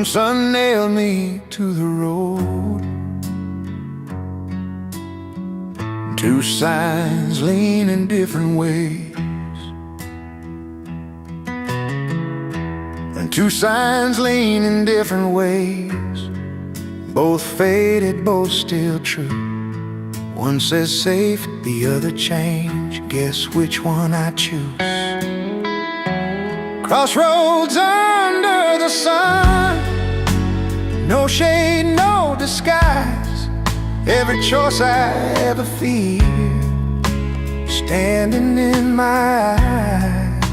son nailed me to the road. Two signs lean in different ways, and two signs lean in different ways. Both faded, both still true. One says safe, the other change. Guess which one I choose? Crossroads under the sun, no shade, no disguise. Every choice I ever feared standing in my eyes.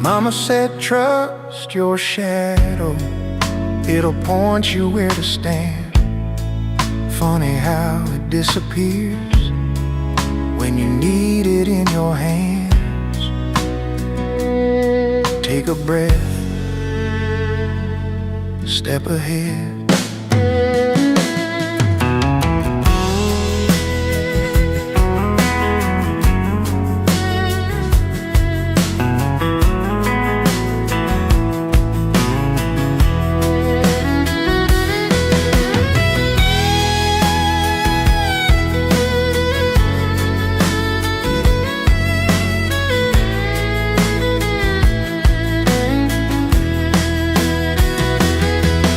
Mama said trust your shadow, it'll point you where to stand. Funny how it disappears when you need it in your hands. Take a breath, step ahead.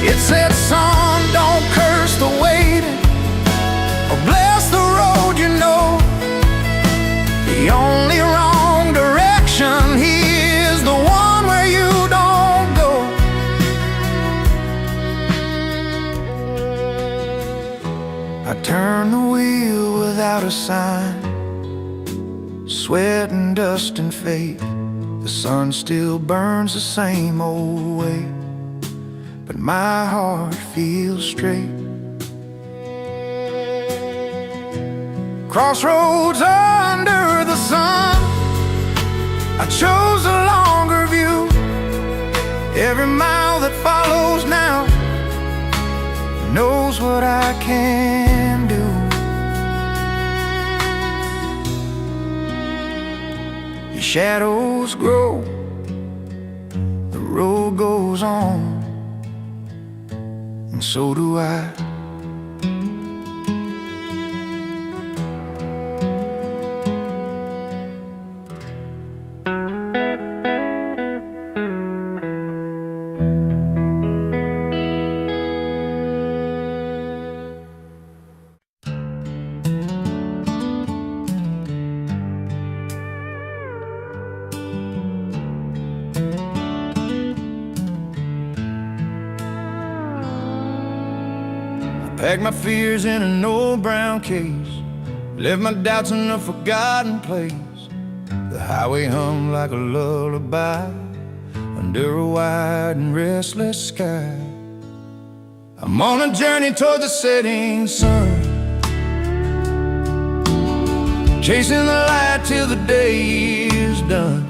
It said, son, don't curse the waiting or bless the road you know. The only wrong direction here is the one where you don't go. I turned the wheel without a sign, sweat and dust and faith. The sun still burns the same old way, but my heart feels straight. Crossroads under the sun, I chose a longer view. Every mile that follows now knows what I can do. Your shadows grow, the road goes on, and so do I. Packed my fears in an old brown case, left my doubts in a forgotten place. The highway hummed like a lullaby under a wide and restless sky. I'm on a journey toward the setting sun, chasing the light till the day is done.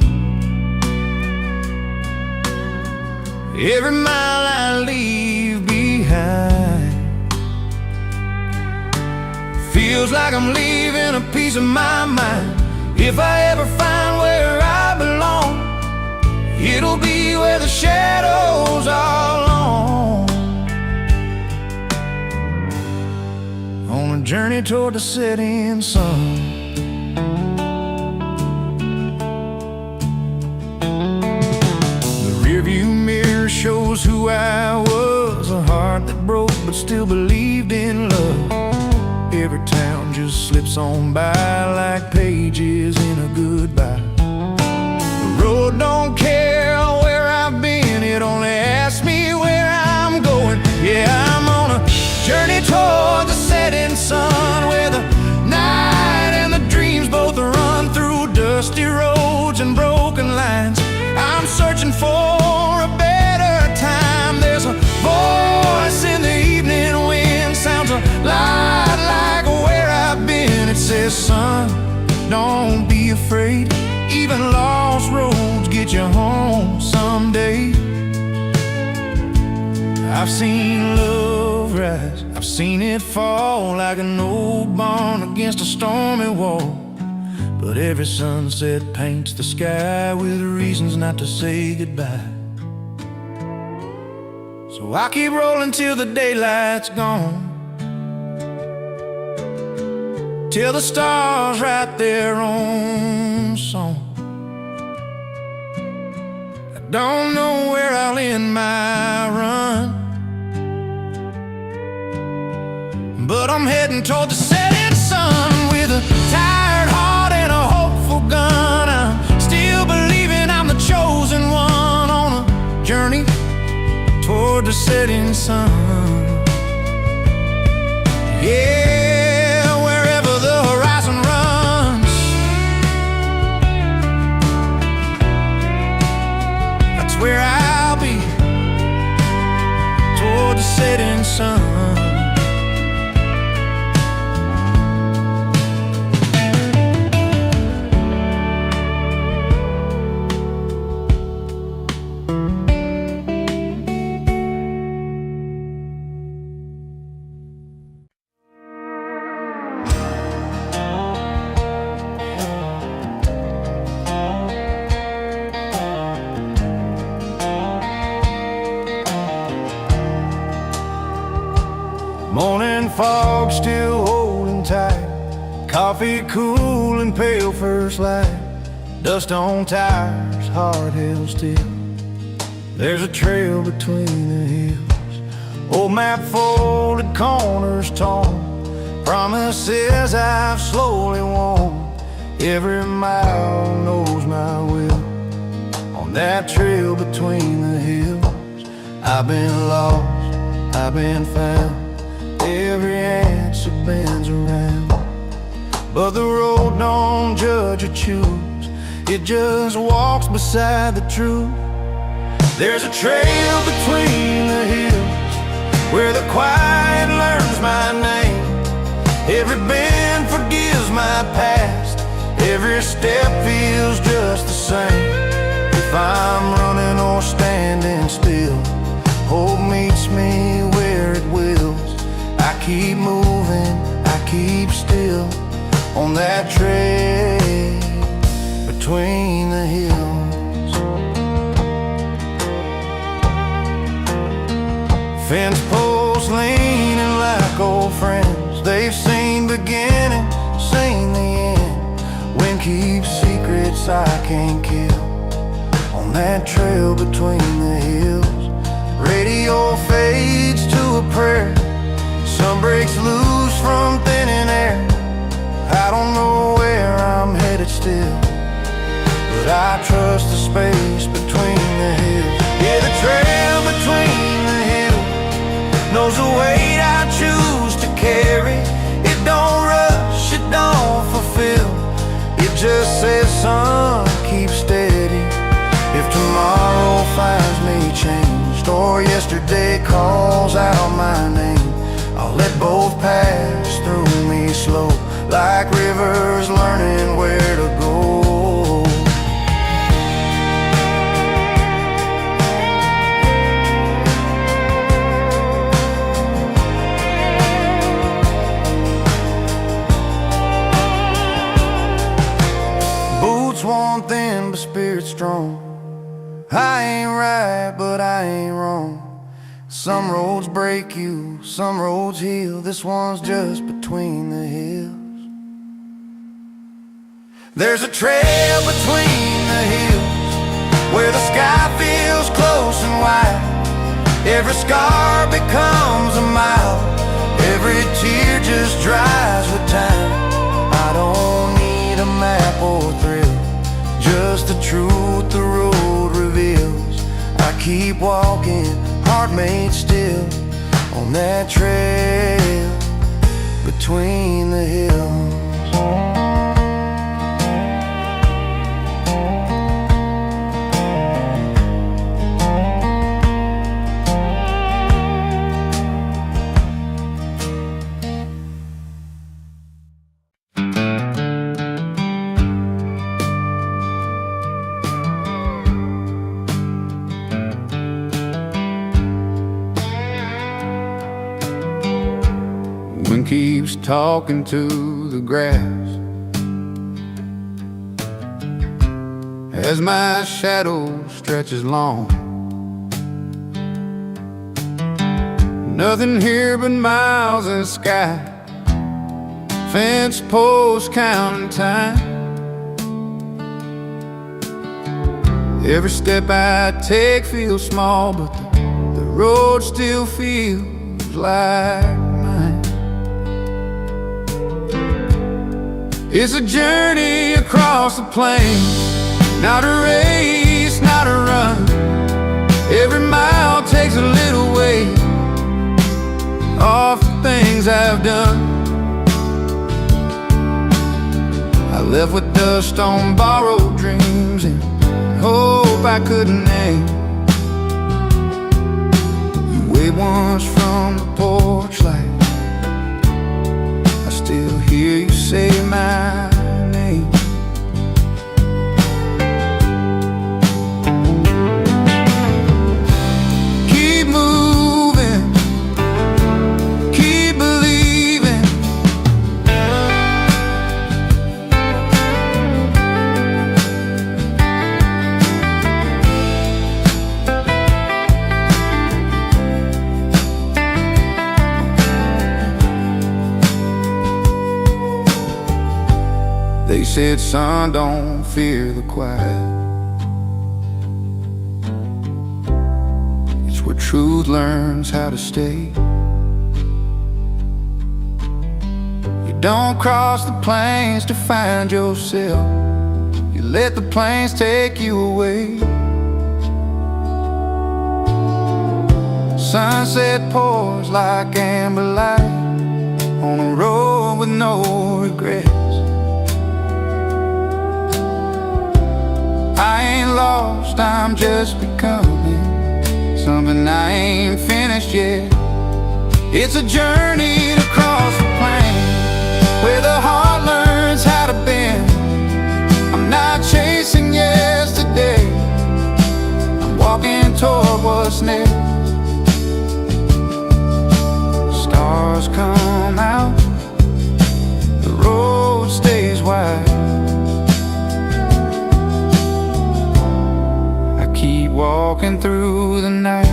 Every mile I leave behind feels like I'm leaving a piece of my mind. If I ever find where I belong, it'll be where the shadows are long. On a journey toward the setting sun. The rearview mirror shows who I was, a heart that broke but still believed in love. Every town just slips on by like pages in a goodbye. The road don't care where I've been, it only asks me where I'm going. Yeah, I'm on a journey toward the setting sun, where the night and the dreams both run through dusty roads and broken lines. I'm searching for a better time. There's a voice in the evening wind, sounds a lot like where I've been. It says, son, don't be afraid, even lost roads get you home someday. I've seen love rise, I've seen it fall like an old barn against a stormy wall. But every sunset paints the sky with reasons not to say goodbye. So I keep rolling till the daylight's gone, till the stars write their own song. I don't know where I'll end my run, but I'm heading toward the setting sun with a tired heart and a hopeful gun. I'm still believing I'm the chosen one on a journey toward the setting sun. Yeah, wherever the horizon runs, that's where I'll be, toward the setting sun. Morning fog still holding tight, coffee cool and pale first light, dust on tires, heart held still. There's a trail between the hills, old map folded, corners torn, promises I've slowly worn. Every mile knows my will. On that trail between the hills, I've been lost, I've been found, every answer bends around. But the road don't judge or choose, it just walks beside the truth. There's a trail between the hills where the quiet learns my name. Every bend forgives my past, every step feels just the same. If I'm running or standing still, hope meets me where it wills. I keep moving, I keep still on that trail between the hills. Fence posts leaning like old friends, they've seen beginning, seen the end. Wind keeps secrets I can't kill on that trail between the hills. Radio fades to a prayer, sun breaks loose from thinning air. I don't know where I'm headed still, but I trust the space between the hills. Yeah, the trail between the hills knows the weight I choose to carry. It don't rush, it don't fulfill, it just says, son, keep steady. If tomorrow finds me changed, or yesterday calls out my name, I'll let both pass through me slow, like rivers learning where to go. Boots worn thin but spirit strong, I ain't right but I ain't wrong. Some roads break you, some roads heal, this one's just between the hills. There's a trail between the hills where the sky feels close and wide. Every scar becomes a mile, every tear just dries with time. I don't need a map or thrill, just the truth the road reveals. I keep walking, heart made still on that trail between the hills. Wind keeps talking to the grass as my shadow stretches long. Nothing here but miles of sky, fence posts counting time. Every step I take feels small, but the road still feels like mine. It's a journey across the plains, not a race, not a run. Every mile takes a little weight off the things I've done. I left with dust on borrowed dreams and hope I couldn't name. You waved once from the porch light, I still hear you say my name. Keep moving, keep believing. They said, son, don't fear the quiet. It's where truth learns how to stay. You don't cross the plains to find yourself, you let the plains take you away. Sunset pours like amber light on a road with no regrets. I ain't lost, I'm just becoming something I ain't finished yet. It's a journey to cross the plain where the heart learns how to bend. I'm not chasing yesterday, I'm walking toward what's next. Stars come out, the road stays wide. Keep walking through the night.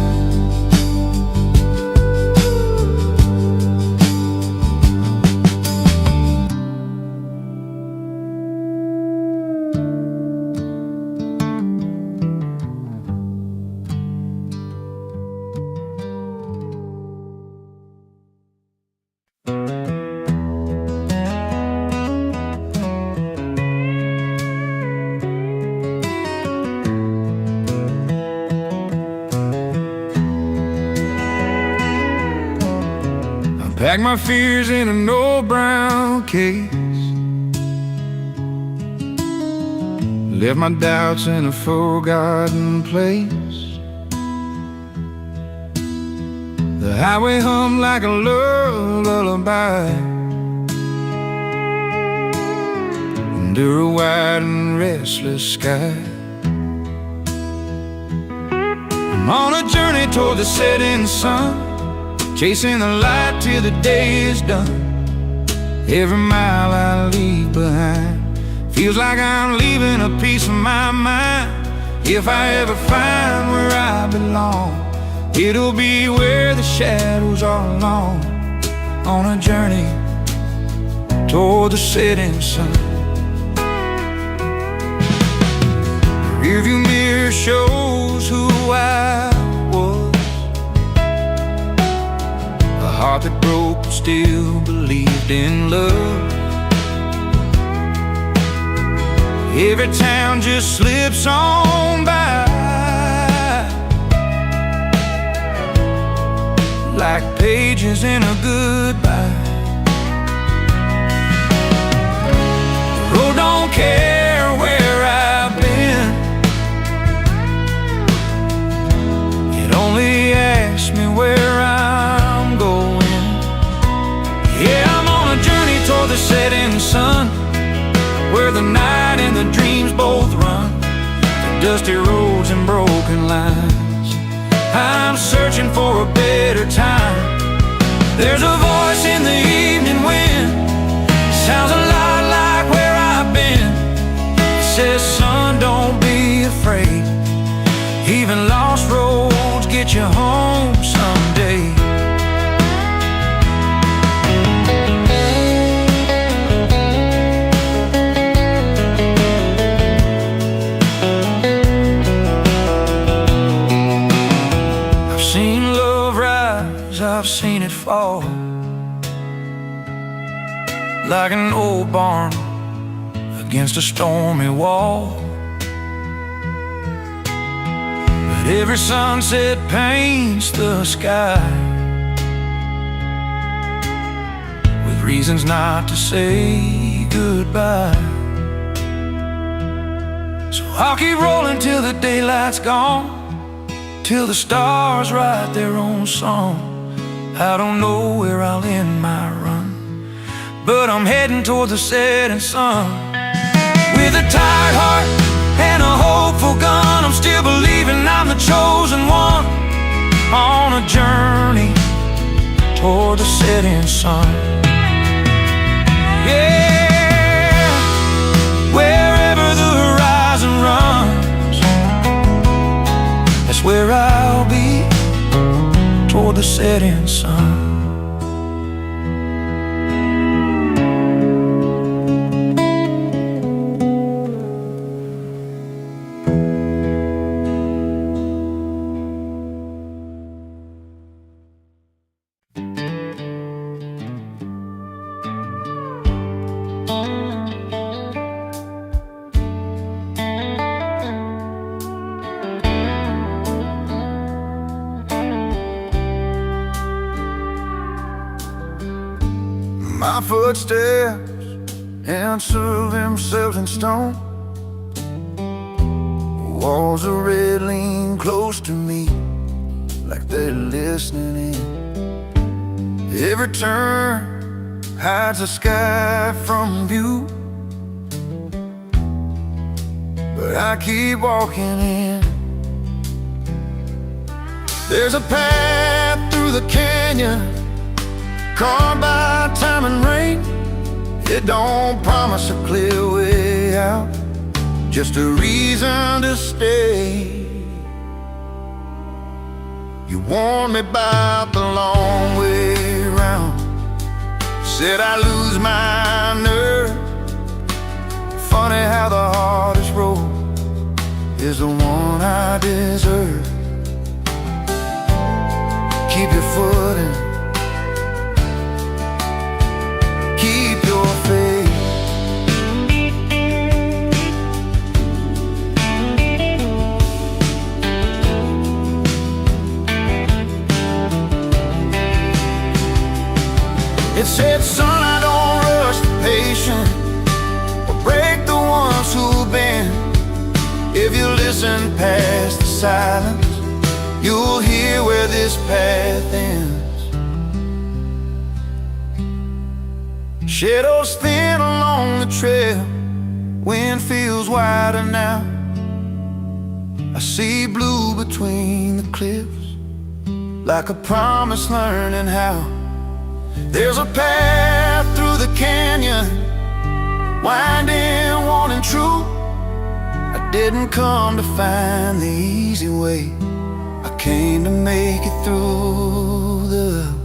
Pack my fears in an old brown case, left my doubts in a forgotten place. The highway hummed like a lullaby under a wide and restless sky. I'm on a journey toward the setting sun, chasing the light till the day is done. Every mile I leave behind feels like I'm leaving a piece of my mind. If I ever find where I belong, it'll be where the shadows are alone, on a journey toward the setting sun. The rearview mirror shows who I was, a heart that broke but still believed in love. Every town just slips on by like pages in a goodbye. The road don't care where I've been, it only asks me where I'm going. Yeah, I'm on a journey toward the setting sun, where the night and the dreams both run, the dusty roads and broken lines. I'm searching for a better time. There's a voice in the evening wind, sounds a lot like where I've been. It says, son, don't be afraid, even lost roads get you home someday. I've seen it fall, like an old barn against a stormy wall. But every sunset paints the sky with reasons not to say goodbye. So I'll keep rolling till the daylight's gone, till the stars write their own song. I don't know where I'll end my run, but I'm heading toward the setting sun. With a tired heart and a hopeful gun, I'm still believing I'm the chosen one, on a journey toward the setting sun. Yeah, wherever the horizon runs, that's where I'll be, toward the setting sun. My footsteps answer themselves in stone. Walls of red lean close to me, like they're listening in. Every turn hides the sky from view, but I keep walking in. There's a path through the canyon, carved by time and rain. It don't promise a clear way out, just a reason to stay. You warned me about the long way round, said I lose my nerve. Funny how the hardest road is the one I deserve. Keep your footing, keep your faith. It said, son, I don't rush the patient or break the ones who've been. If you listen past the silence, you'll hear where this path ends. Shadows thin along the trail, wind feels wider now. I see blue between the cliffs, like a promise learning how. There's a path through the canyon, winding, wanting true. I didn't come to find the easy way, I came to make it through the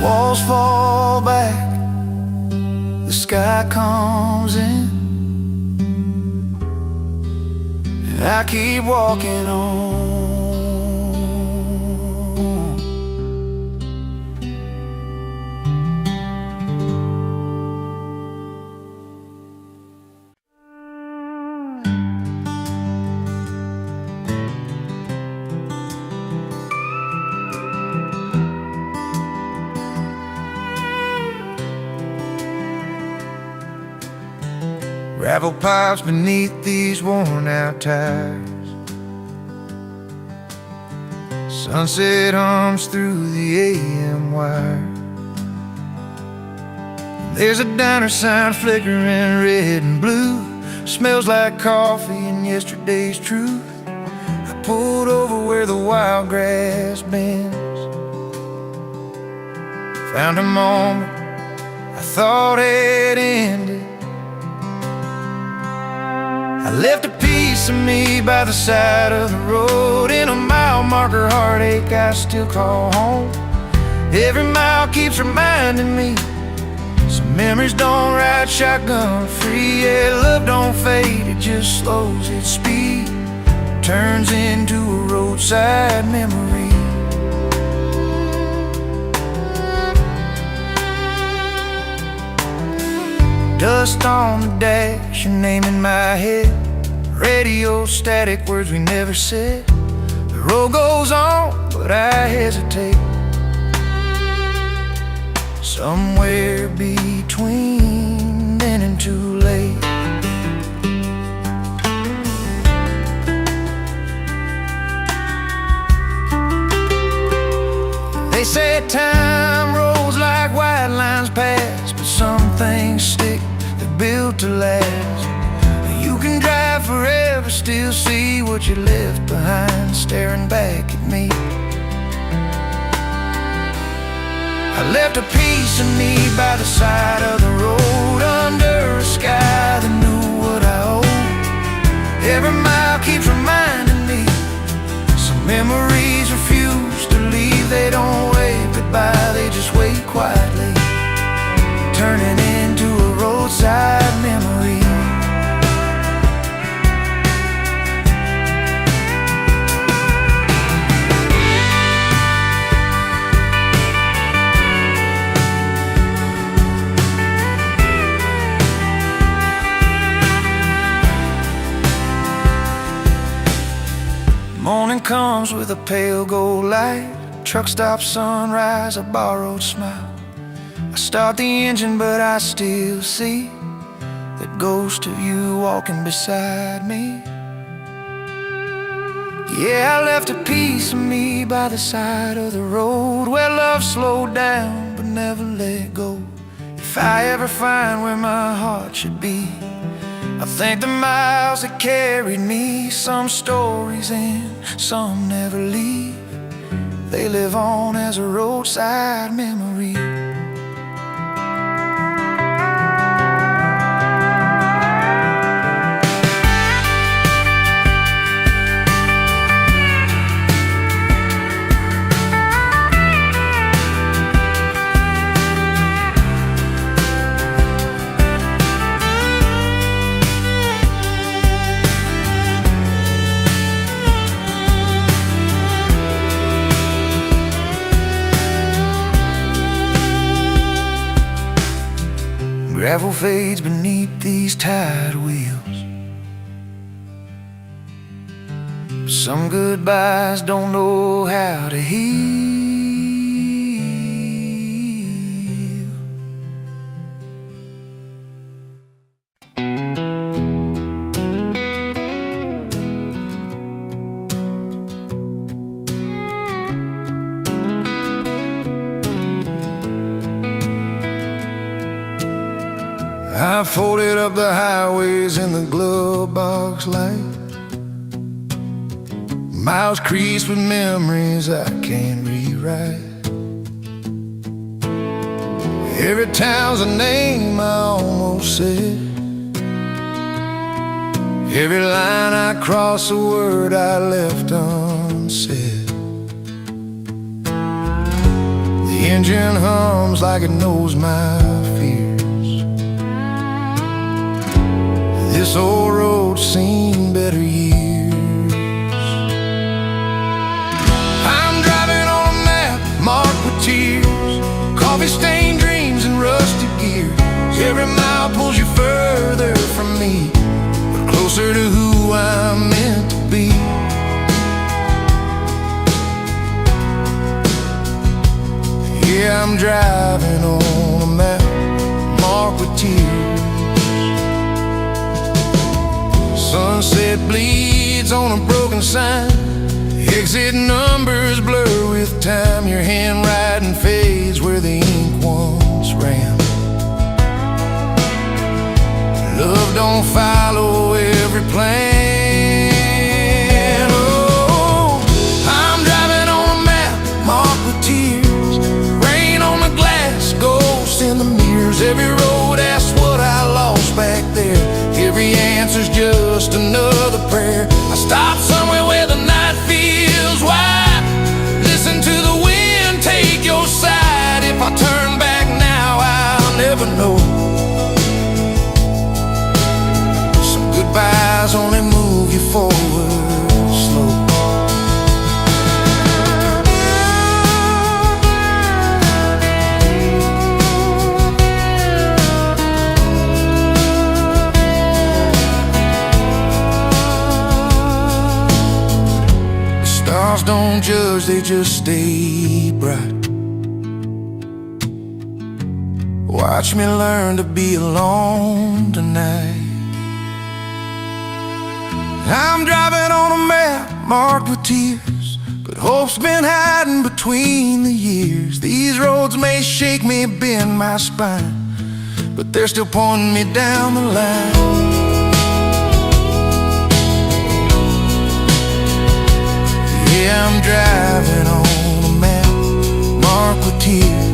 walls fall back, the sky comes in, and I keep walking on. Gravel pipes beneath these worn out tires, sunset hums through the AM wire. There's a diner sign flickering red and blue, smells like coffee and yesterday's truth. I pulled over where the wild grass bends, Found a moment I thought had ended. I left a piece of me by the side of the road. In a mile marker heartache I still call home. Every mile keeps reminding me some memories don't ride shotgun free. Yeah, love don't fade, it just slows its speed, turns into a roadside memory. Dust on the dash, your name in my head. Radio static, words we never said. The road goes on, but I hesitate. Somewhere between then and too late. They say time rolls like white lines past, but some things stick, they're built to last. You can drive forever, still see what you left behind, staring back at me. I left a piece of me by the side of the road, under a sky that knew what I owed. Every mile keeps reminding me some memories refuse to leave. They don't wave goodbye, they just wait quietly, turning into a roadside memory. Morning comes with a pale gold light. Truck stop, sunrise, a borrowed smile. I start the engine, but I still see that ghost of you walking beside me. Yeah, I left a piece of me by the side of the road, where love slowed down but never let go. If I ever find where my heart should be, I thank the miles that carried me. Some stories end, some never leave. They live on as a roadside memory. Gravel fades beneath these tired wheels. Some goodbyes don't know how to heal. I folded up the highways in the glove box light. Miles creased with memories I can't rewrite. Every town's a name I almost said. Every line I cross, a word I left unsaid. The engine hums like it knows my fears. This old road's seen better years. I'm driving on a map marked with tears, coffee-stained dreams and rusted gears. Every mile pulls you further from me, but closer to who I'm meant to be. Yeah, I'm driving on a map marked with tears. Sunset bleeds on a broken sign. Exit numbers blur with time. Your handwriting fades where the ink once ran. Love don't follow every plan. Oh, I'm driving on a map marked with tears. Rain on the glass, you forward slow. The stars don't judge, they just stay bright. Watch me learn to be alone tonight. I'm driving on a map marked with tears, but hope's been hiding between the years. These roads may shake me, bend my spine, but they're still pointing me down the line. Yeah, I'm driving on a map marked with tears.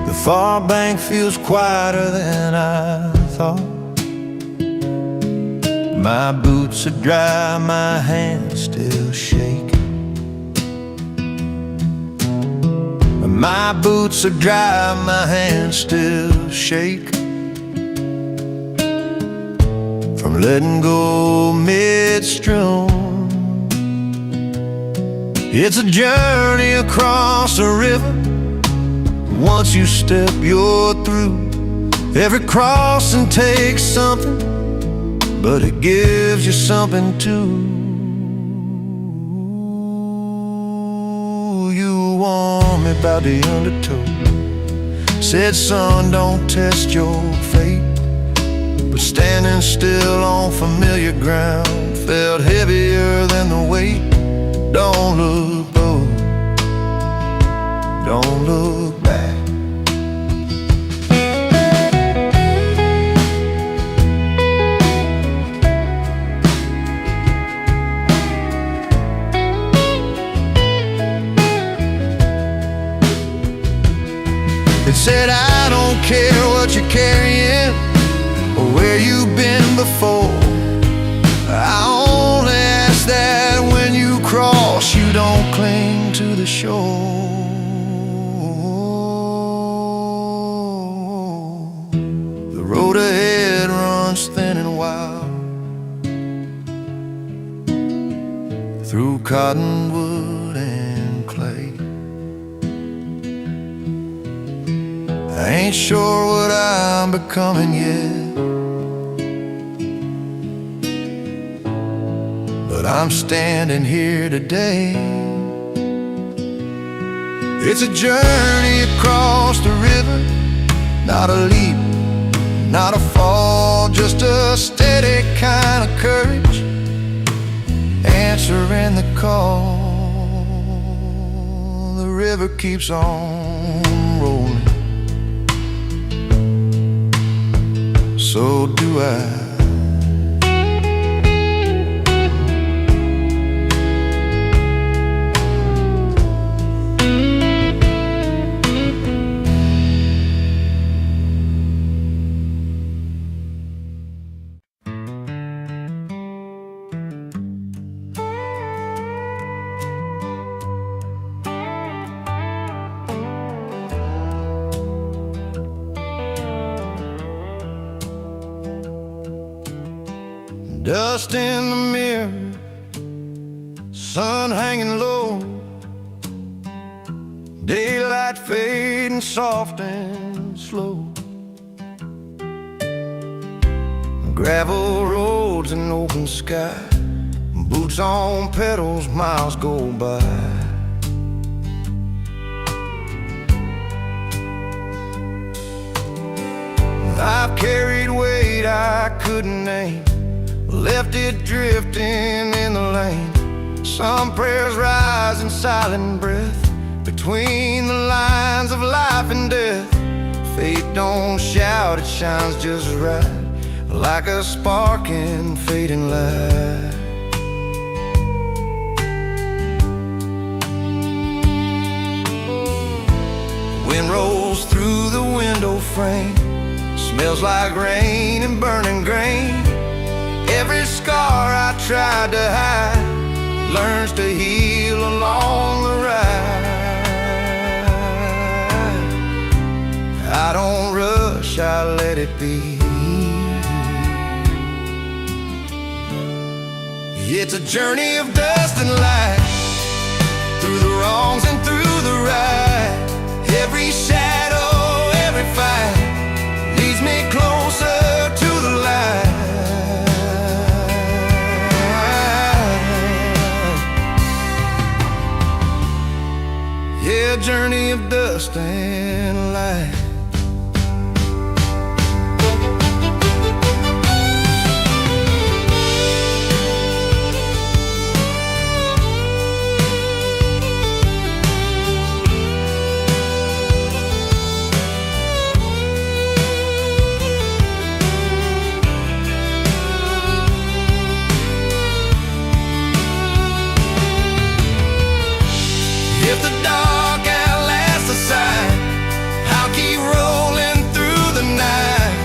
The far bank feels quieter than I thought. My boots are dry, my hands still shake. My boots are dry, my hands still shake from letting go midstream. It's a journey across a river. Once you step, you're through. Every crossing takes something, but it gives you something too. You warned me about the undertow, said son, don't test your fate. But standing still on familiar ground felt heavier than the weight. Don't look back, don't look back. It said, I don't care what you're carrying or where you've been before. I only ask that when you cross, you don't cling to the shore. The road ahead runs thin and wild through cottonwood and clay. I ain't sure what I'm becoming yet, but I'm standing here today. It's a journey across the river, not a leap, not a fall, just a steady kind of courage, answering the call. The river keeps on rolling, so do I. Dust in the mirror, sun hanging low, daylight fading soft and slow. Gravel roads and open sky, boots on pedals, miles go by. I've carried weight I couldn't name, left it drifting in the lane. Some prayers rise in silent breath between the lines of life and death. Fate don't shout, it shines just right, like a spark in fading light. Wind rolls through the window frame, smells like rain and burning grain. Every scar I tried to hide learns to heal along the ride. I don't rush, I let it be. It's a journey of dust and light, through the wrongs and through the right. Every shadow, every fight leads me closer to the light. Yeah, journey of dust and light. If the dark outlasts the sign, I'll keep rolling through the night,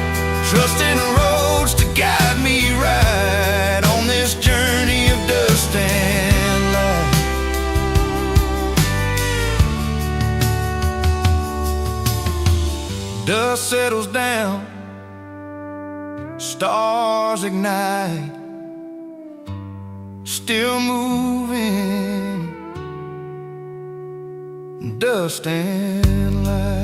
trusting roads to guide me right on this journey of dust and light. Dust settles down, stars ignite, still moving, dust and light.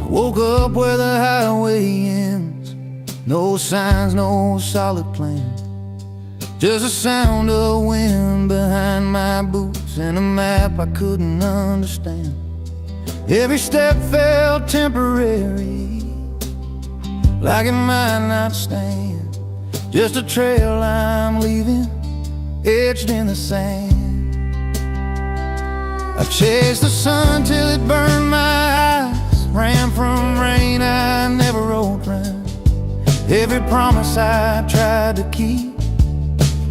Woke up where the highway ends, no signs, no solid plan, just the sound of wind behind my boots and a map I couldn't understand. Every step felt temporary, like it might not stand, just a trail I'm leaving, etched in the sand. I chased the sun till it burned my eyes, ran from rain I never wrote round. Every promise I tried to keep,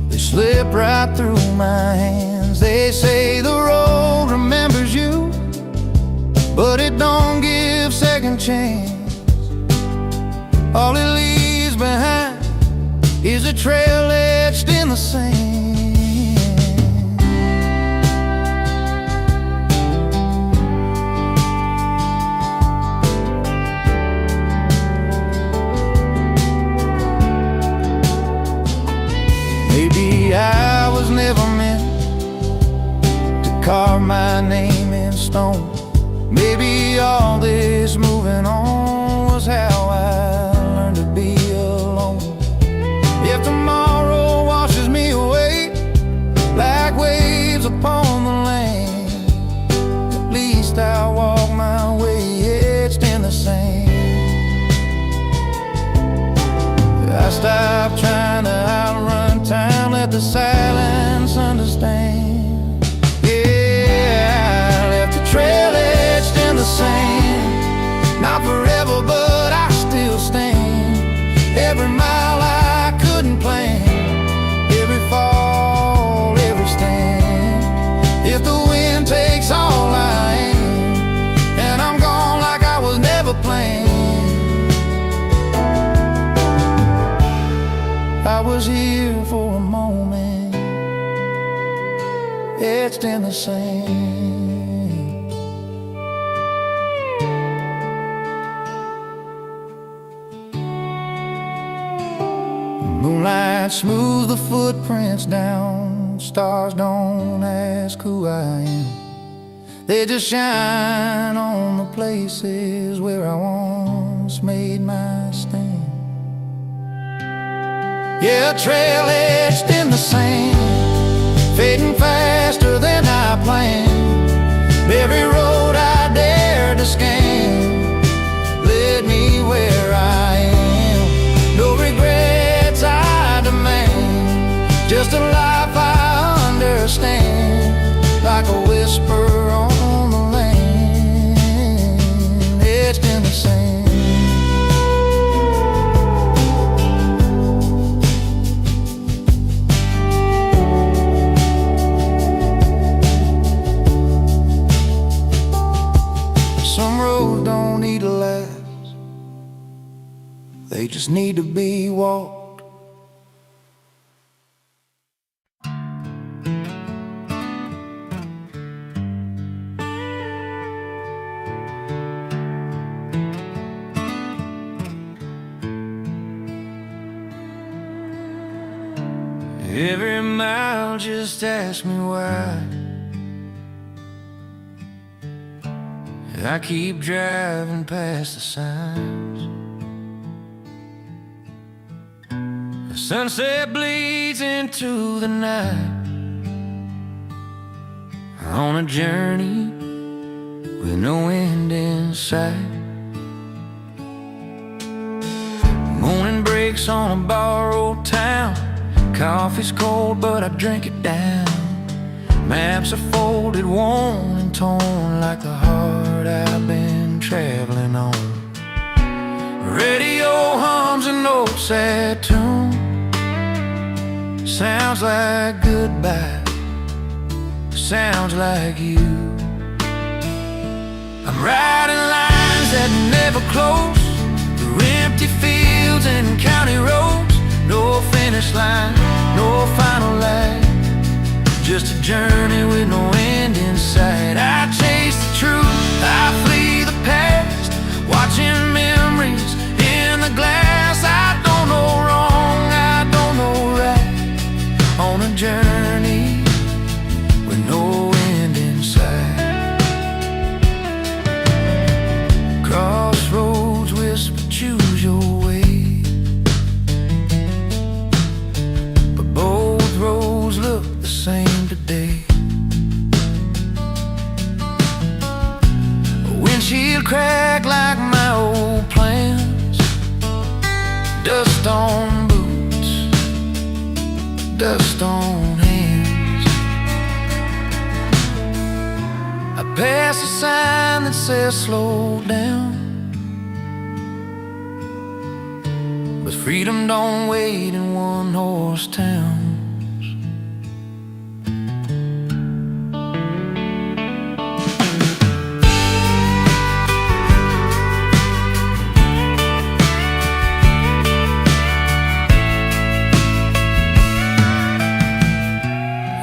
they slipped right through my hands. They say the road remembers you, but it don't give second chance. All it leaves behind is a trail etched in the sand. Maybe I was never meant to carve my name in stone. Maybe all this moving on was how I learned to be alone. If tomorrow washes me away like waves upon the land, at least I'll walk my way etched in the sand. I stopped trying to outrun time, let the silence understand. Yeah, I left the trail etched in the sand, not forever, but I in the sand. Moonlight smooths the footprints down. Stars don't ask who I am. They just shine on the places where I once made my stand. Yeah, a trail etched in the sand, fading faster than I planned. Every road I dared to scan led me where I am. No regrets I demand, just a life I understand, like a whisper on the land, etched in the sand. Some roads don't need to last, they just need to be walked. Every mile just ask me why I keep driving past the signs. The sunset bleeds into the night, on a journey with no end in sight. Morning breaks on a borrowed town. Coffee's cold, but I drink it down. Maps are folded, worn and torn, like the heart I've been traveling on. Radio hums an old sad tune, sounds like goodbye, sounds like you. I'm riding lines that never close, through empty fields and county roads. No finish line, no final line, just a journey with no end in sight. I chase the truth, I flee the past, watching memories in the glass. I don't know wrong, I don't know right, on a journey with no end in sight. Crossroads whisper, choose your way, but both roads look the same today. Windshield crack like my old plans, dust on boots, dust on hands. I pass a sign that says slow down, but freedom don't wait in one-horse towns.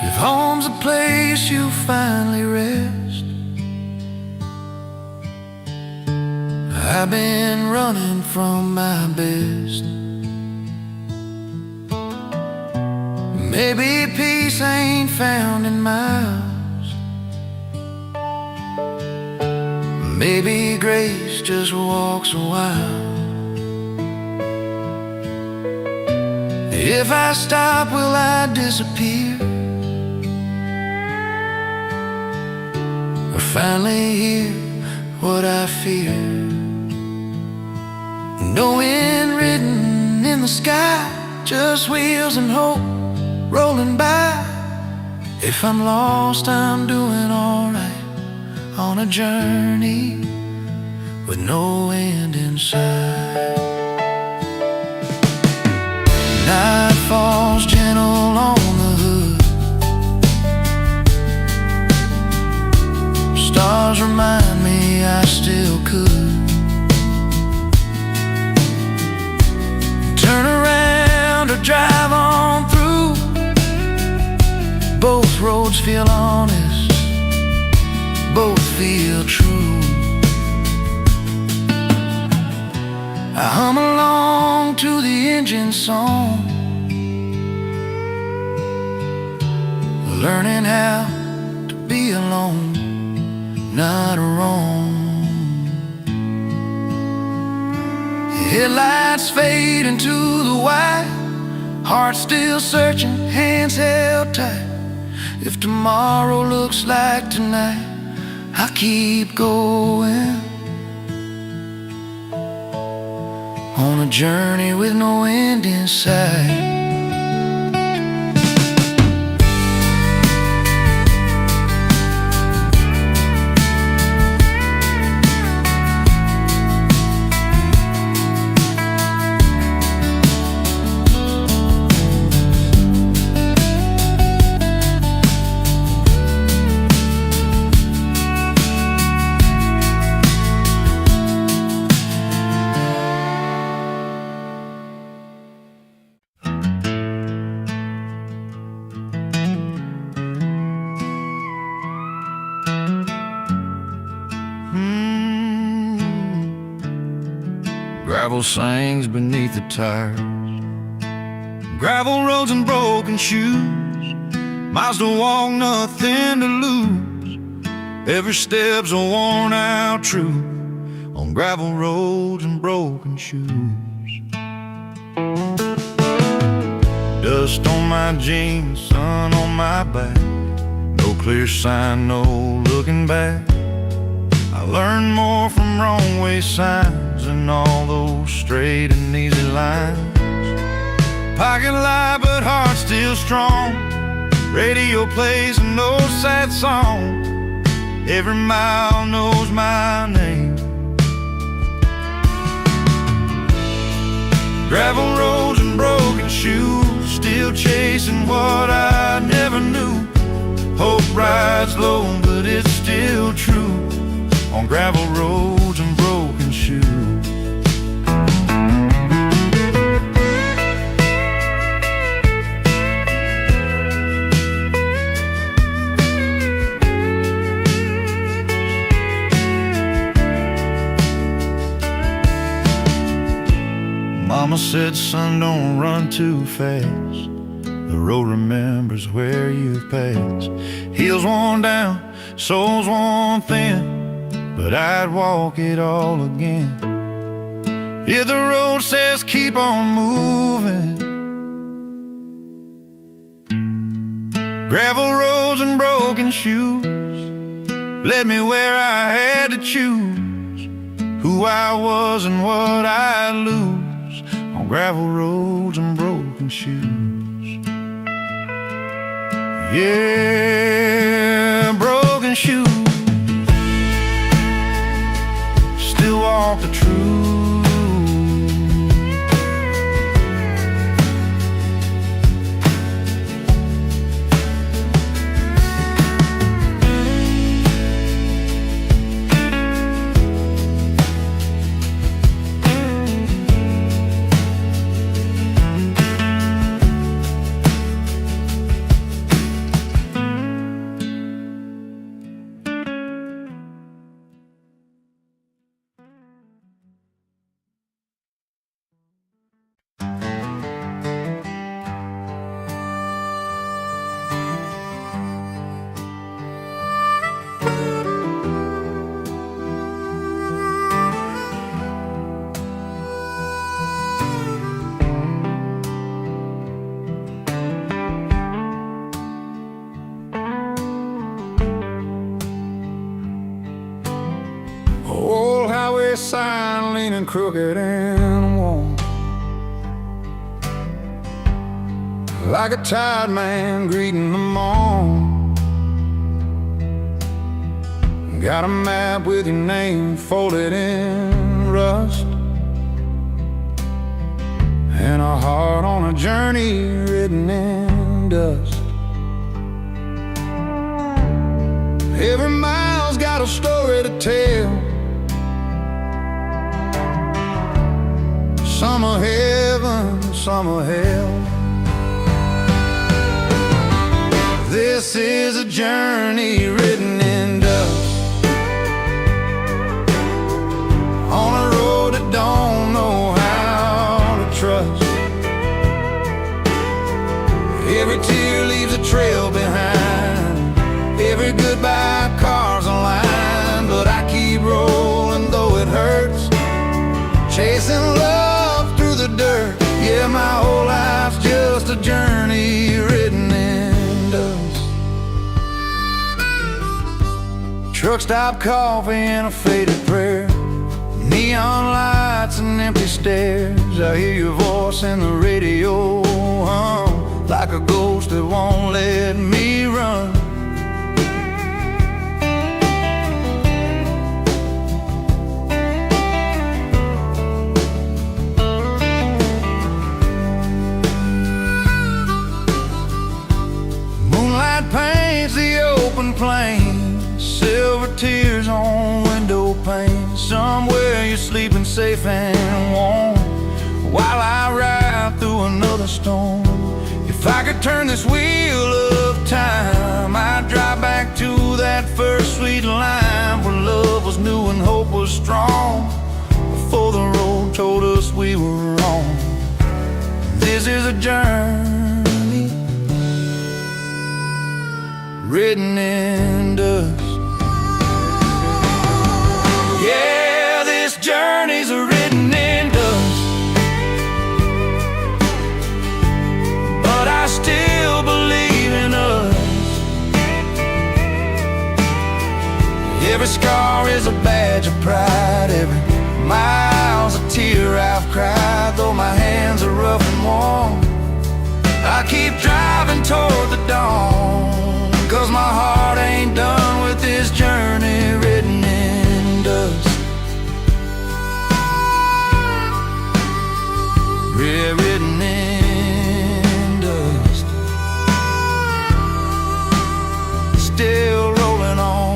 If home's a place you finally rest, I've been running from my best. Maybe peace ain't found in miles, maybe grace just walks a while. If I stop, will I disappear, or finally hear what I fear? No wind written in the sky, just wheels and hope rolling by. If I'm lost, I'm doing alright, on a journey with no end in sight. Night falls gentle on the hood, stars remind me I still could turn around or drive on through. Both roads feel honest, the truth. I hum along to the engine song, learning how to be alone, not wrong. Headlights fade into the white, heart still searching, hands held tight. If tomorrow looks like tonight, I keep going on a journey with no end in sight. Gravel sings beneath the tires, gravel roads and broken shoes, miles to walk, nothing to lose. Every step's a worn out truth on gravel roads and broken shoes. Dust on my jeans, sun on my back, no clear sign, no looking back. I learned more from wrong way signs than all those straight and easy lines. Pocket light but heart still strong, radio plays an old sad song. Every mile knows my name. Gravel roads and broken shoes, still chasing what I never knew. Hope rides low but it's still true on gravel roads and broken shoes. Mama said, son, don't run too fast. The road remembers where you've passed. Heels worn down, soles worn thin, but I'd walk it all again. Yeah, the road says keep on moving. Gravel roads and broken shoes led me where I had to choose who I was and what I'd lose on gravel roads and broken shoes. Yeah, broken shoes, still walk the truth. Old highway sign leaning crooked and worn, like a tired man greeting the morn. Got a map with your name folded in rust, and a heart on a journey written in dust. Every mile's got a story to tell. Some are heaven, some are hell. This is a journey written in dust. truck stop coffee and a faded prayer, neon lights and empty stares. I hear your voice in the radio hum, like a ghost that won't let me run. Moonlight paints the open plain, silver tears on window panes. Somewhere you're sleeping safe and warm, while I ride through another storm. If I could turn this wheel of time, I'd drive back to that first sweet line, where love was new and hope was strong, before the road told us we were wrong. This is a journey written in dust. Yeah, this journey's written in dust, but I still believe in us. Every scar is a badge of pride, every mile's a tear I've cried. Though my hands are rough and warm, I keep driving toward the dawn, 'cause my heart ain't done with this journey written in dust. Yeah, written in dust, still rolling on.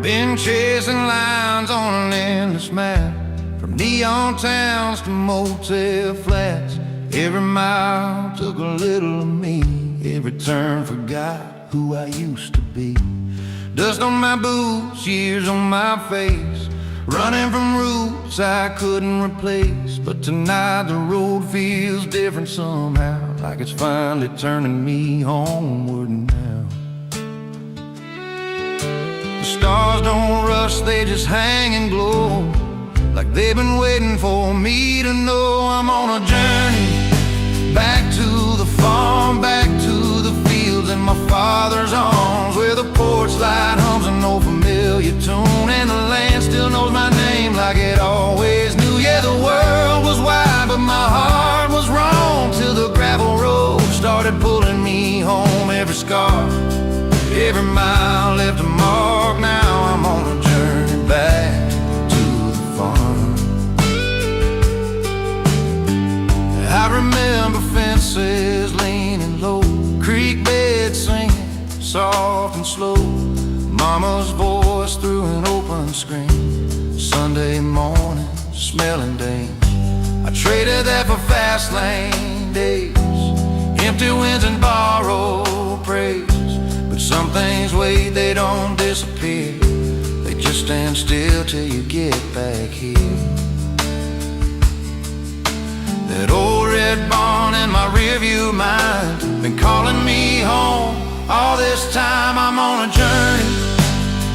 Been chasing lines on an endless map, from neon towns to motel flats. Every mile took a little of me, every turn forgot who I used to be. Dust on my boots, years on my face, running from roots I couldn't replace. But tonight the road feels different somehow, like it's finally turning me homeward now. Stars don't rush, they just hang and glow, like they've been waiting for me to know. I'm on a journey back to the farm, back to the fields in my father's arms, where the porch light hums an old familiar tune, and the land still knows my name like it always knew. Yeah, the world was wide, but my heart was wrong, till the gravel road started pulling me home. Every scar, every mile left a mark. Now I'm on a journey back to the farm. I remember fences leaning low, creek beds singing soft and slow, mama's voice through an open screen, Sunday morning smelling dames. I traded that for fast lane days, empty winds and borrowed praise. Some things wait, they don't disappear, they just stand still till you get back here. That old red barn in my rearview mind, been calling me home all this time. I'm on a journey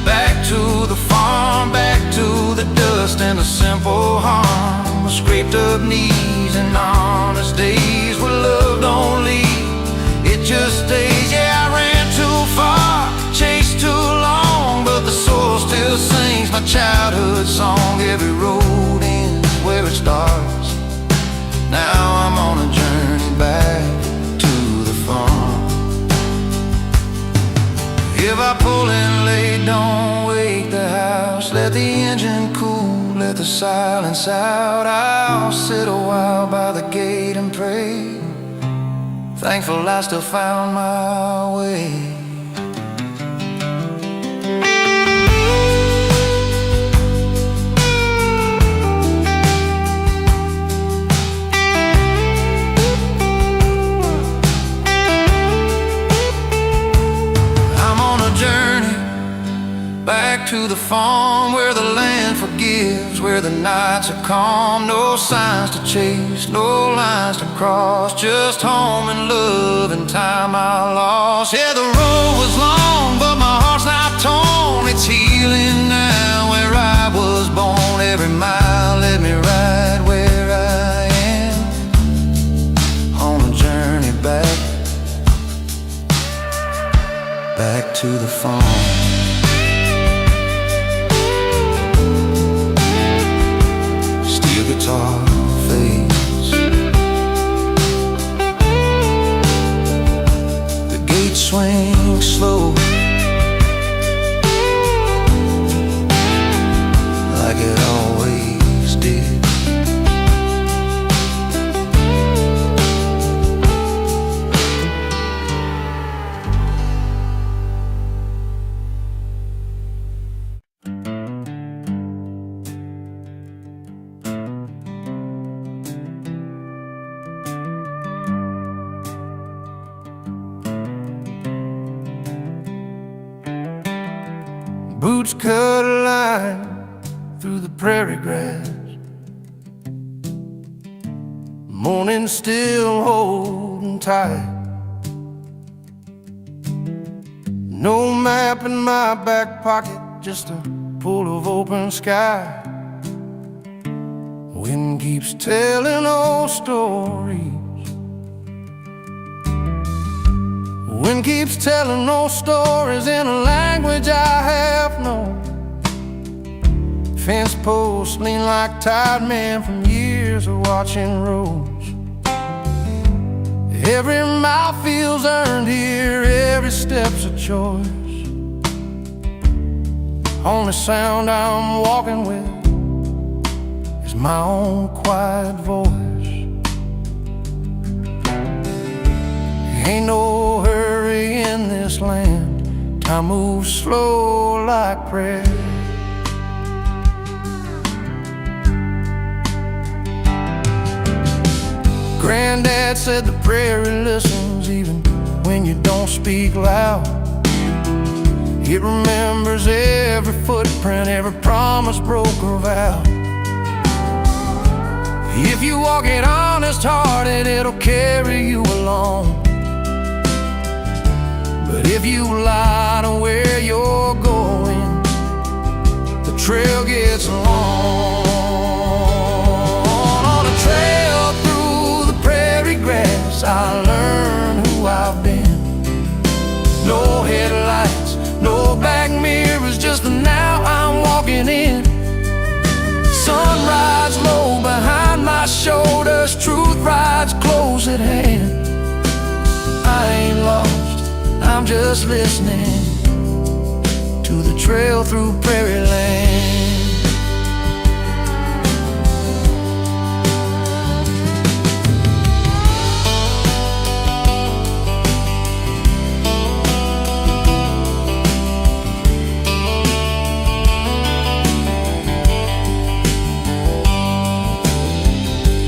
back to the farm, back to the dust and the simple harm, scraped up knees and honest days where love don't leave, it just stays. Yeah, I ran too far, chased too long, but the soul still sings my childhood song. Every road ends where it starts, now I'm on a journey back to the farm. If I pull in late, don't wake the house, let the engine cool, let the silence out. I'll sit a while by the gate and pray, Thankful I still found my way. Back to the farm where the land forgives, where the nights are calm. No signs to chase, no lines to cross, just home and love and time I lost. Yeah, the road was long, but my heart's not torn. It's healing now where I was born. Every mile let me ride where I am, on a journey back to the farm. Guitar fades, the gate swings slow, like it always did. Boots cut a line through the prairie grass, morning still holding tight. No map in my back pocket, just a pool of open sky. Wind keeps telling old stories. Wind keeps telling old stories in a language I have known. Fence posts lean like tired men from years of watching roads. Every mile feels earned here, every step's a choice. Only sound I'm walking with is my own quiet voice. Ain't no hurry in this land, time moves slow like prayer. Granddad said the prairie listens even when you don't speak loud. It remembers every footprint, every promise broke or vow. If you walk it honest-hearted, it'll carry you along. But if you lie to where you're going, the trail gets long. On a trail through the prairie grass, I learn who I've been. No headlights, no back mirrors, just the now I'm walking in. Sun rides low behind my shoulders, truth rides close at hand. I ain't lost, I'm just listening to the trail through prairie land.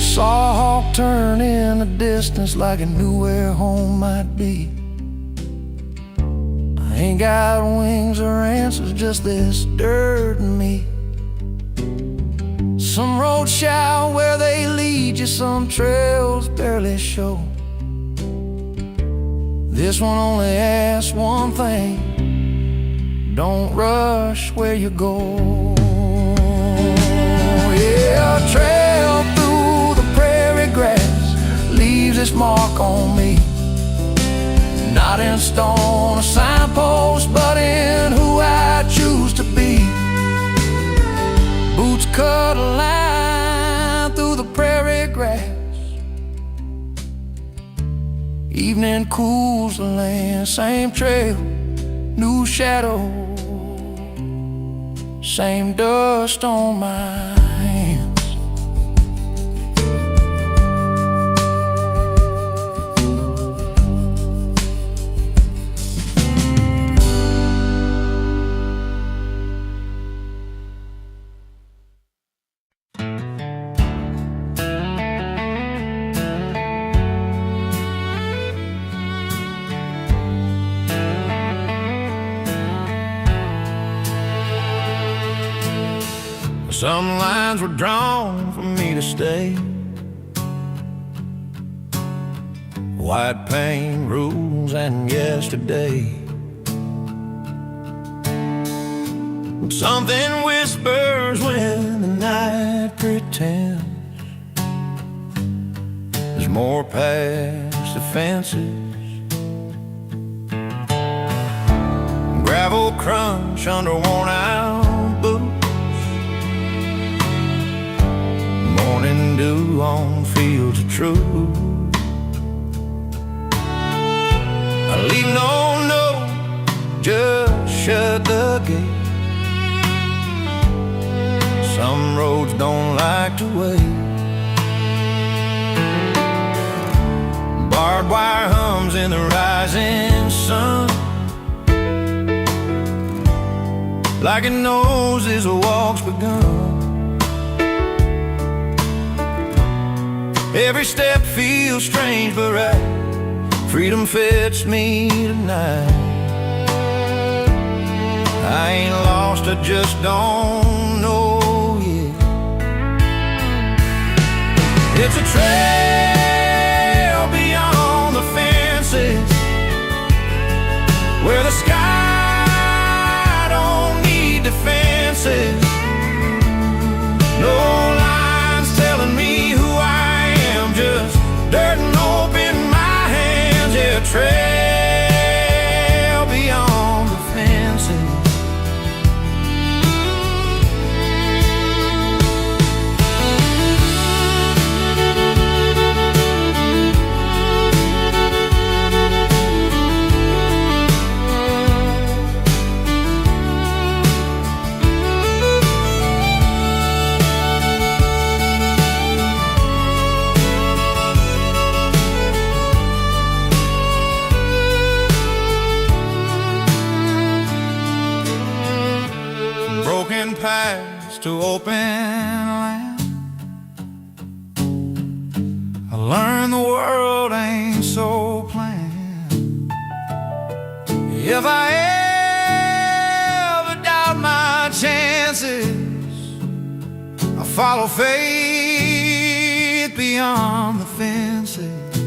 Saw a hawk turn in the distance like I knew where home might be. I ain't got wings or answers, just this dirt in me. Some roads shout where they lead you, some trails barely show. This one only asks one thing: don't rush where you go. Yeah, a trail through the prairie grass leaves its mark on me. Not in stone or signpost, but in who I choose to be. Boots cut a line through the prairie grass. Evening cools the land, same trail, new shadow, same dust on my hands. Some lines were drawn for me to stay. White paint rules and yesterday. Something whispers when the night pretends there's more past the fences. Gravel crunch under worn out boots, morning dew on fields of truth. I leave no note, just shut the gate. Some roads don't like to wait. Barbed wire hums in the rising sun, like it knows this walk's begun. Every step feels strange but right. Freedom fits me tonight. I ain't lost, I just don't know yet. It's a trail beyond the fences, where the sky don't need defenses. No lines telling me who I am, just dirt and open my hands. Yeah, trail beyond the fences. Broken paths to open land. I learned the world ain't so planned. If I ever doubt my chances, I follow faith beyond the fences,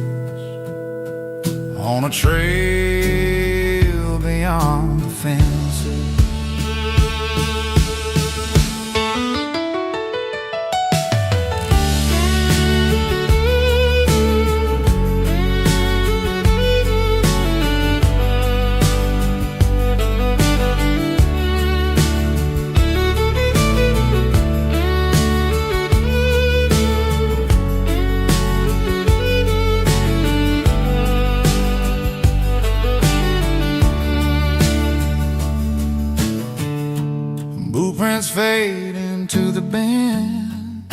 on a trail beyond the fences. Blueprints fade into the bend.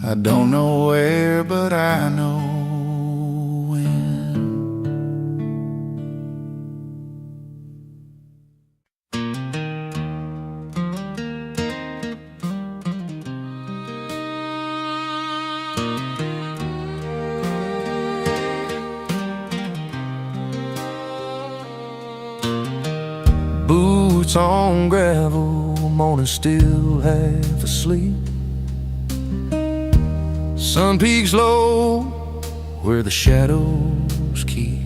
I don't know where, but I know when. Boots on gravel, morning still half asleep. Sun peaks low where the shadows keep.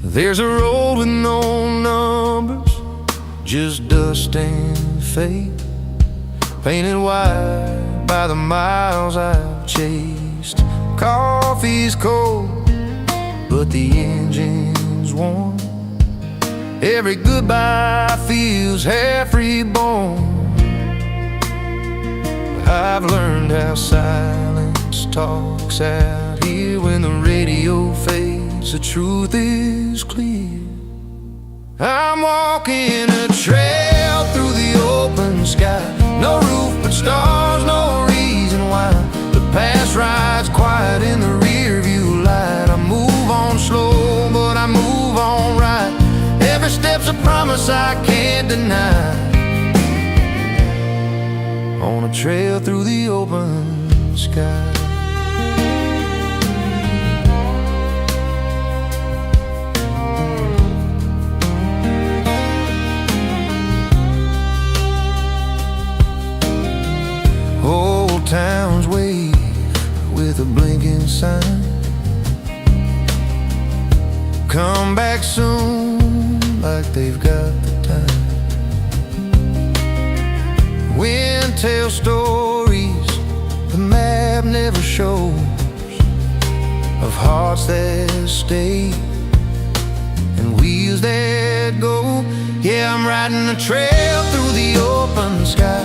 There's a road with no numbers, just dust and fate, painted white by the miles I've chased. Coffee's cold, but the engine's warm. Every goodbye feels half reborn. But I've learned how silence talks out here. When the radio fades, the truth is clear. I'm walking a trail through the open sky. No roof but stars, no reason why. The past rides quiet in the rear view light. I move on slow, but I move on right. Every step's a promise I can't deny, on a trail through the open sky. like they've got the time. Wind tells stories the map never shows, of hearts that stay and wheels that go. Yeah, I'm riding a trail through the open sky.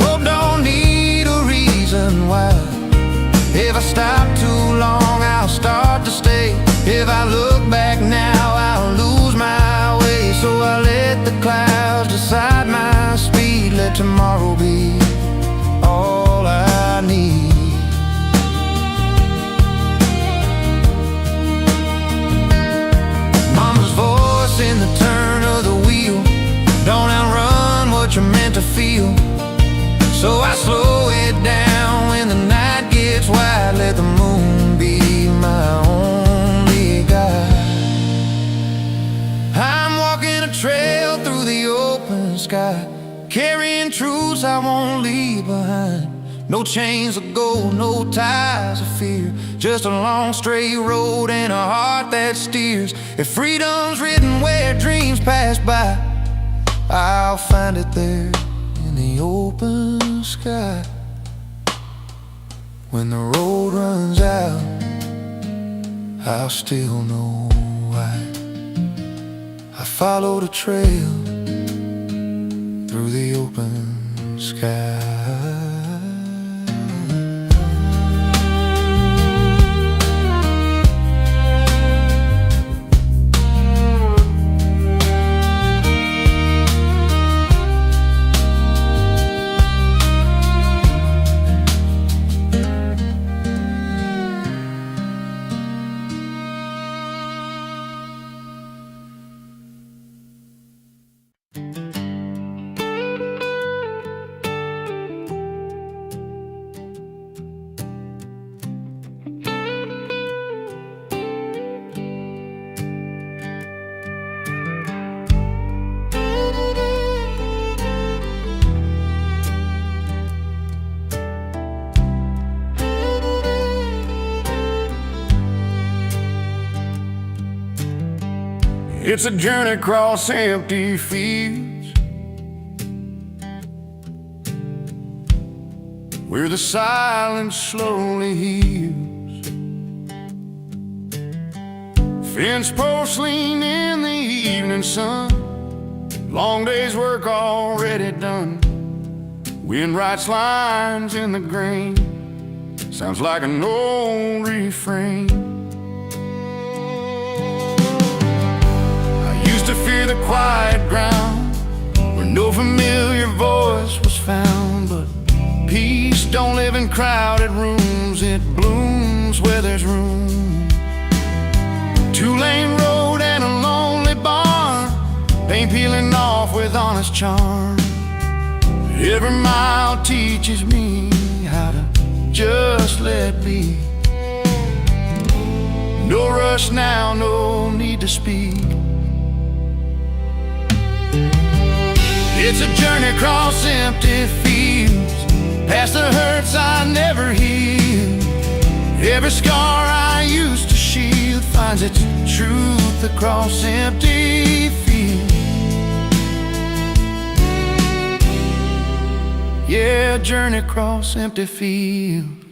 Hope don't need a reason why. If I stop too long, I'll start to stay. If I look back now, I'll lose my way. So I let the clouds decide my speed. Let tomorrow be all I need. Mama's voice in the turn of the wheel: don't outrun what you're meant to feel. So I slow it down when the night gets wide. Let the moon be my only guide. I'm walking a trail through the open sky, carrying truths I won't leave behind. No chains of gold, no ties of fear, just a long straight road and a heart that steers. If freedom's written where dreams pass by, I'll find it there in the open sky. When the road runs out, I'll still know why. I followed a trail through the open sky. It's a journey across empty fields, where the silence slowly heals. Fence posts lean in the evening sun, long day's work already done. Wind writes lines in the grain, sounds like an old refrain. To fear the quiet ground where no familiar voice was found. But peace don't live in crowded rooms, it blooms where there's room. Two-lane road and a lonely barn, paint peeling off with honest charm. Every mile teaches me how to just let be. No rush now, no need to speak. It's a journey across empty fields, past the hurts I never healed. Every scar I used to shield finds its truth across empty fields. Yeah, journey across empty fields.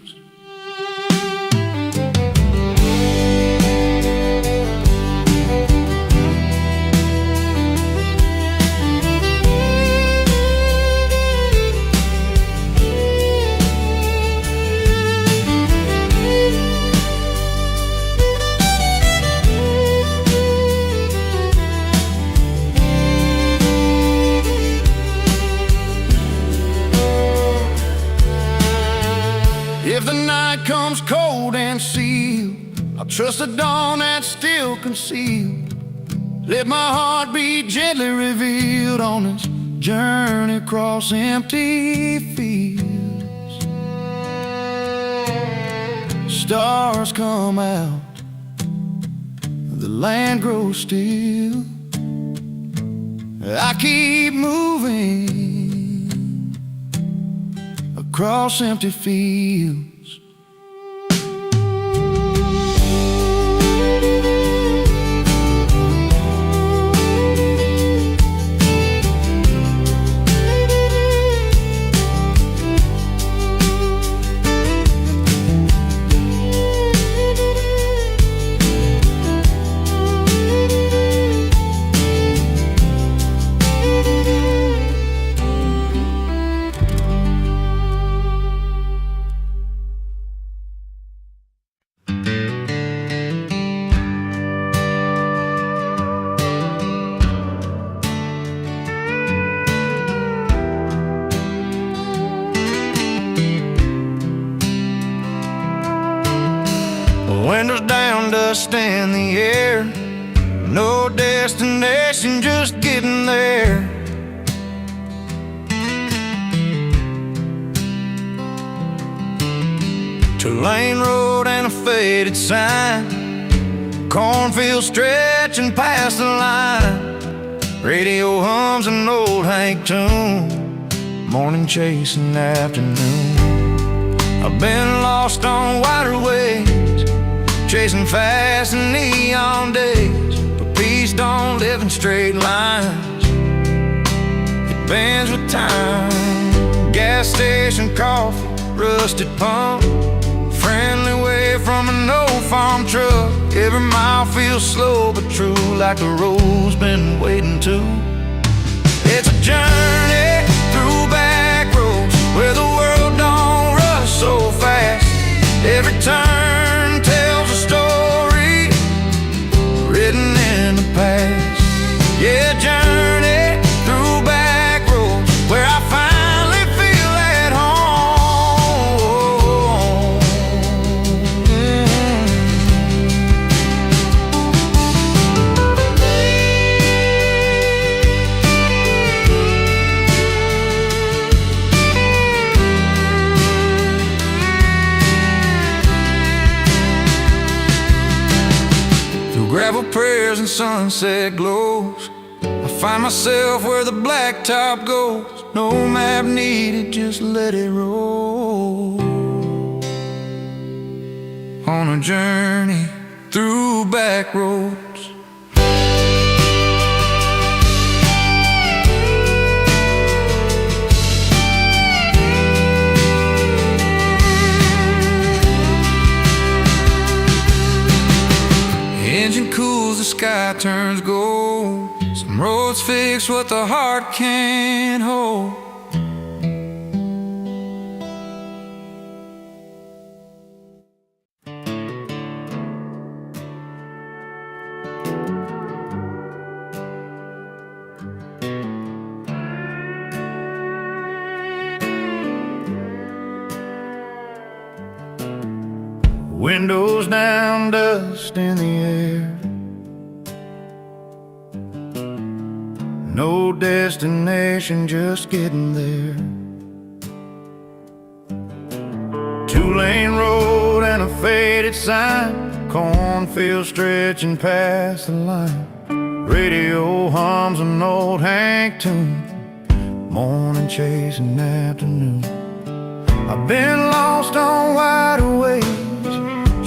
If the night comes cold and sealed, I'll trust the dawn that's still concealed. Let my heart be gently revealed on this journey across empty fields. Stars come out, the land grows still. I keep moving across empty fields. dust in the air. No destination, just getting there. Two-lane road and a faded sign, cornfield stretching past the line. Radio hums an old Hank tune, morning chasing afternoon. I've been lost on wider ways, chasing fast in neon days. But peace don't live in straight lines, it bends with time. Gas station coffee, rusted pump, friendly wave from an old farm truck. Every mile feels slow but true, like the road's been waiting to. It's a journey through back roads where the world don't rush so fast. Every turn tells a story written in the past. Yeah, journey through back roads where I finally feel at home. Through gravel prayers and sunset glows, I find myself where the blacktop goes. No map needed, just let it roll. On a journey through back roads. Engine cools, the sky turns gold. Some roads fix what the heart can't hold. Windows down, dust in the air. No destination, just getting there. Two-lane road and a faded sign, cornfield stretching past the line. Radio hums an old Hank tune, morning chasing afternoon. I've been lost on wider ways,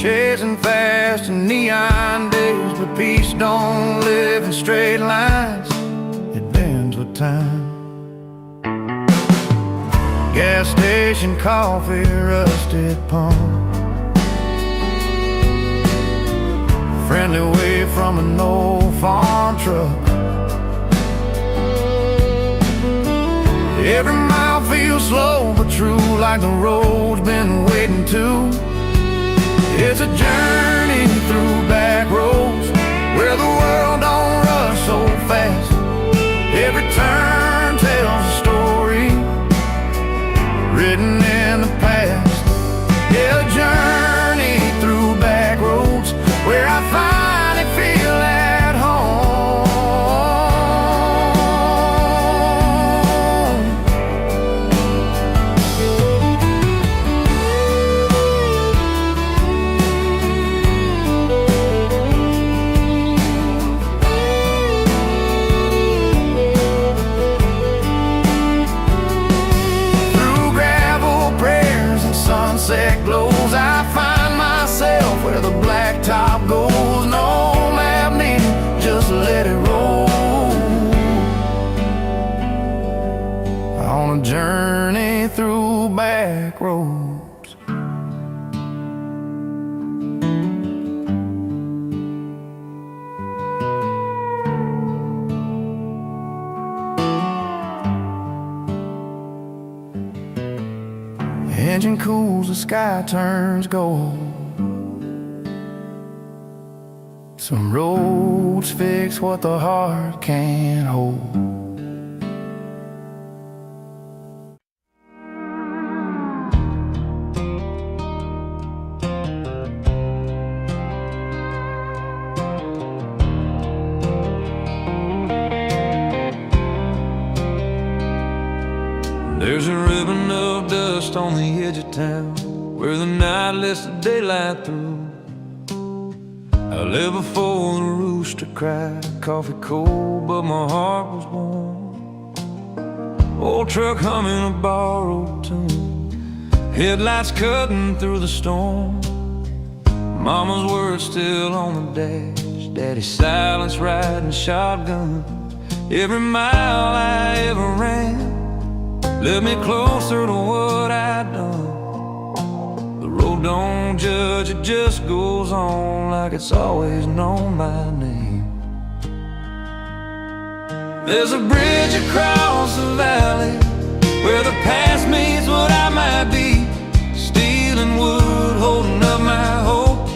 chasing fast in neon days. But peace don't live in straight lines, it bends with time. Gas station coffee, rusted pump, friendly wave from an old farm truck. Every mile feels slow but true, like the road's been waiting to. It's a journey through back roads where the world don't rush so fast. Every turn tells a story written in the past. Yeah, a journey through back roads where I finally feel at home. Sunset glows, I find myself where the blacktop goes. No map needed, just let it roll. On a journey through back roads. Engine cools, the sky turns gold. Some roads fix what the heart can't hold. There's a ribbon of dust on the edge of town where the night lets the daylight through. I lived before the rooster cried, coffee cold, but my heart was warm. Old truck humming a borrowed tune, headlights cutting through the storm. Mama's words still on the dash, Daddy's silence riding shotgun. Every mile I ever ran led me closer to what I'd done. The road don't judge, it just goes on like it's always known my name. There's a bridge across the valley where the past meets what I might be. Steel and wood holding up my hope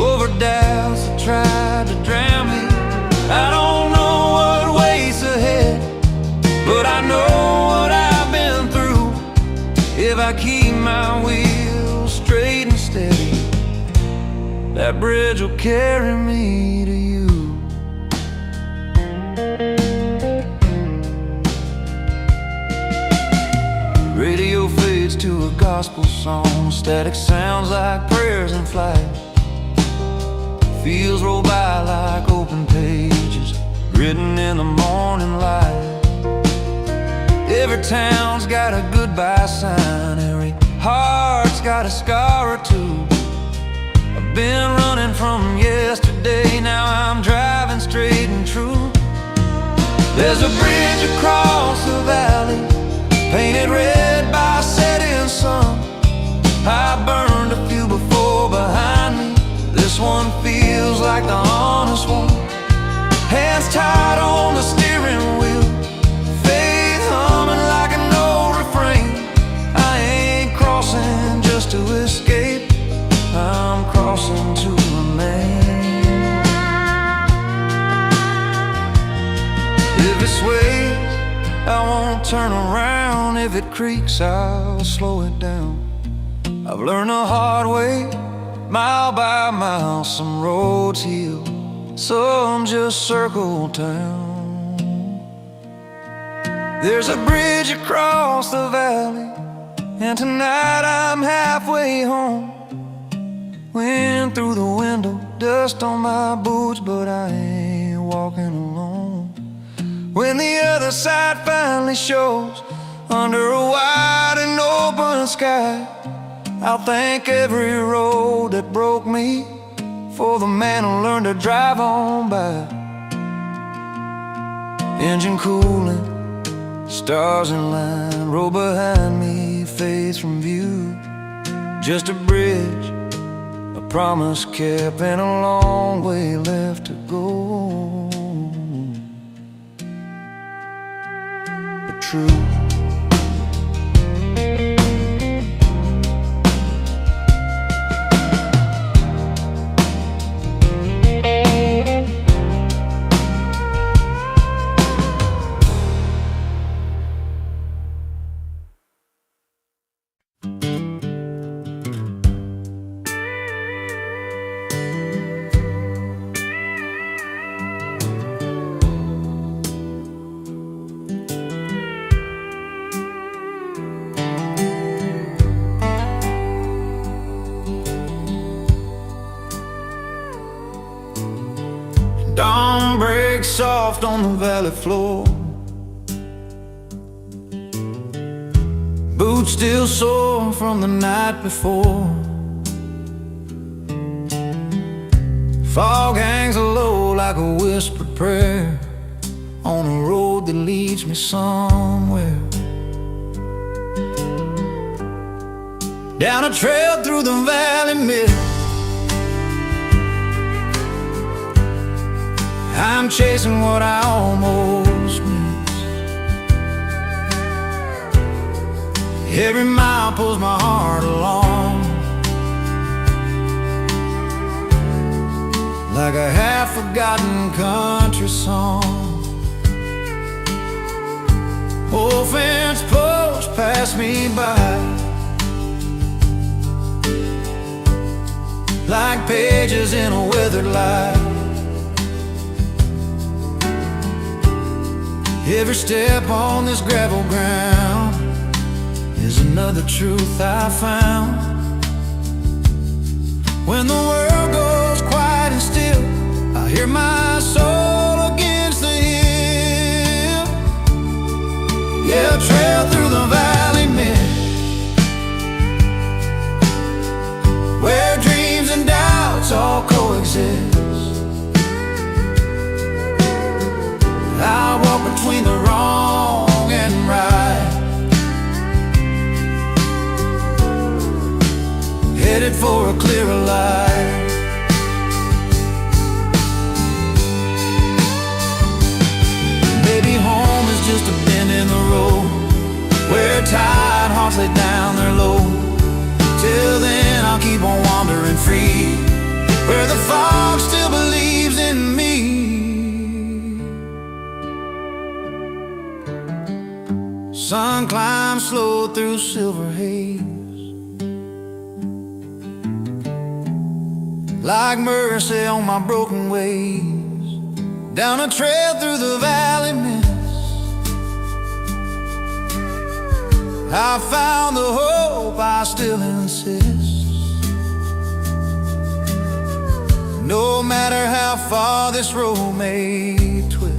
over doubts that tried to drown me. I don't know what waits ahead, but I know what I've been through. If I keep my wheels straight and steady, that bridge will carry me to you. Radio fades to a gospel song, static sounds like prayers in flight. Fields roll by like open pages written in the morning light. Every town's got a goodbye sign, every heart's got a scar or two. I've been running from yesterday, now I'm driving straight and true. There's a bridge across the valley, painted red by setting sun. I burned a few before behind me, this one feels like the honest one. Hands tied on the steering wheel, faith humming like an old refrain. I ain't crossing just to escape, I'm crossing to remain. If it sways, I won't turn around. If it creaks, I'll slow it down. I've learned the hard way, mile by mile. Some roads heal, some just circle town. There's a bridge across the valley, and tonight I'm halfway home. Wind through the window, dust on my boots, but I ain't walking alone. When the other side finally shows, under a wide and open sky, I'll thank every road that broke me for the man who learned to drive on by. Engine cooling, stars in line, road behind me fades from view. Just a bridge, a promise kept, and a long way left to go. But true. Dawn breaks soft on the valley floor, boots still sore from the night before. Fog hangs low like a whispered prayer on a road that leads me somewhere. Down a trail through the valley mist, I'm chasing what I almost missed. Every mile pulls my heart along, like a half-forgotten country song. Old fence posts pass me by, like pages in a weathered light. Every step on this gravel ground another truth I found. When the world goes quiet and still, I hear my soul against the hill. Yeah, trail through the valley mist, where dreams and doubts all coexist. I walk between the wrong and right, headed for a clearer life. Maybe home is just a bend in the road, where tired hearts lay down their load. Till then I'll keep on wandering free, where the fog still believes in me. Sun climbs slow through silver haze, like mercy on my broken ways. Down a trail through the valley mist, I found the hope I still insist. No matter how far this road may twist,